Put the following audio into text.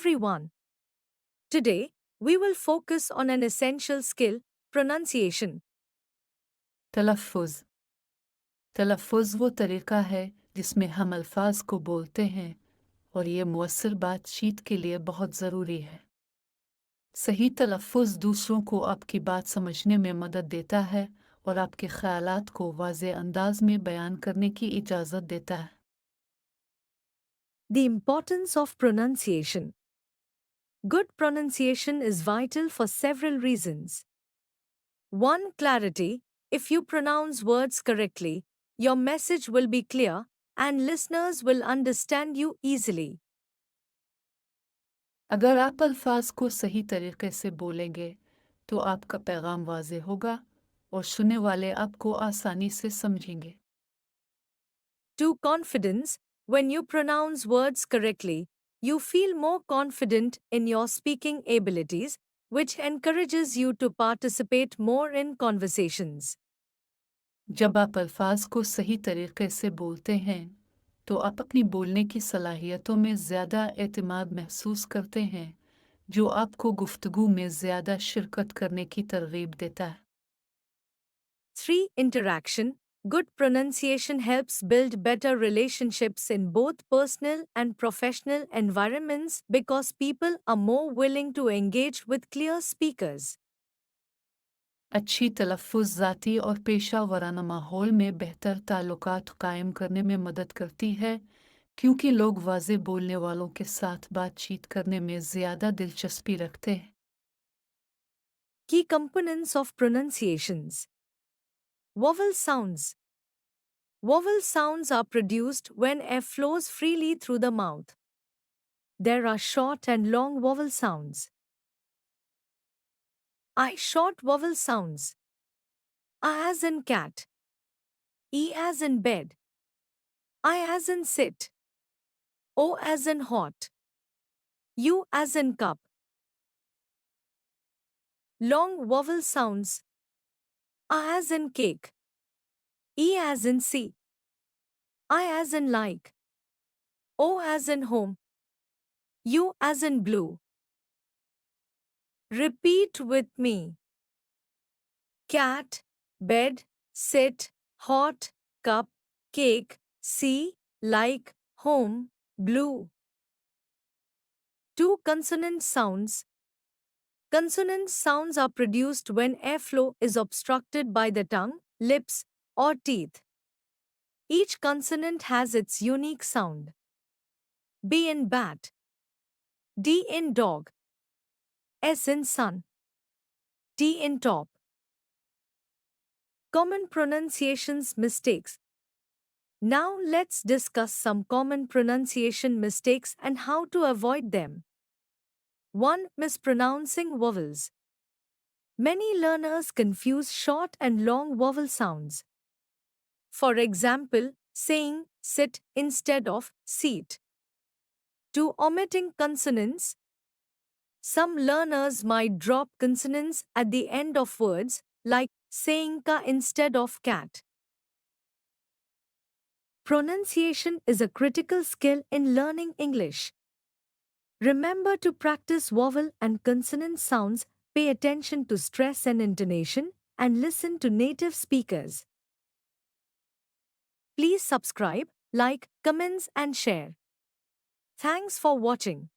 everyone. Today, we will focus on an essential skill, pronunciation. तलफ़ुज़ तलफ़ुज़ वो तरीक़ा है जिसमें हम अल्फाज को बोलते हैं और ये मुअस्सर बातचीत के लिए बहुत ज़रूरी है। सही तलफ़ुज़ दूसरों को आपकी बात समझने में मदद देता है और आपके ख़यालात को वाज़ेह अंदाज में बयान करने की इजाज़त देता है। The importance of pronunciation. Good pronunciation is vital for several reasons. 1. Clarity. If you pronounce words correctly, your message will be clear and listeners will understand you easily. अगर आप अल्फाज को सही तरीक़े से बोलेंगे, तो आपका पैगाम वाज़ेह होगा और सुनने वाले आपको आसानी से समझेंगे। 2. Confidence. When you pronounce words correctly, you feel more confident in your speaking abilities, which encourages you to participate more in conversations. जब आप अल्फाज को सही तरीक़े से बोलते हैं, तो आप अपनी बोलने की सलाहियतों में ज़्यादा एतमाद महसूस करते हैं, जो आपको गुफ्तगू में ज़्यादा शिरकत करने की तरग़ीब देता है। 3. Interaction. Good pronunciation helps build better relationships in both personal and professional environments because people are more willing to engage with clear speakers. अच्छी तलफ़ुज़ ज़ाती और पेशा वराना माहौल में बेहतर ताल्लुकात कायम करने में मदद करती है, क्योंकि लोग वाज़ेह बोलने वालों के साथ बातचीत करने में ज़्यादा दिलचस्पी रखते हैं। Key components of pronunciations. Vowel sounds. Vowel sounds are produced when air flows freely through the mouth. There are short and long vowel sounds. I short vowel sounds. A as in cat. E as in bed. I as in sit. O as in hot. U as in cup. Long vowel sounds. A as in cake. E as in see. I as in like. O as in home. U as in blue. Repeat with me. Cat, bed, sit, hot, cup, cake, see, like, home, blue. 2. Consonant sounds. Consonant sounds are produced when airflow is obstructed by the tongue, lips, or teeth. Each consonant has its unique sound. B in bat. D in dog. S in sun. T in top. Common pronunciations mistakes. Now let's discuss some common pronunciation mistakes and how to avoid them. 1. Mispronouncing vowels. Many learners confuse short and long vowel sounds. For example, saying sit instead of seat. 2. Omitting consonants. Some learners might drop consonants at the end of words, like saying ka instead of cat. Pronunciation is a critical skill in learning English. Remember to practice vowel and consonant sounds, pay attention to stress and intonation, and listen to native speakers. Please subscribe, like, comments, and share. Thanks for watching.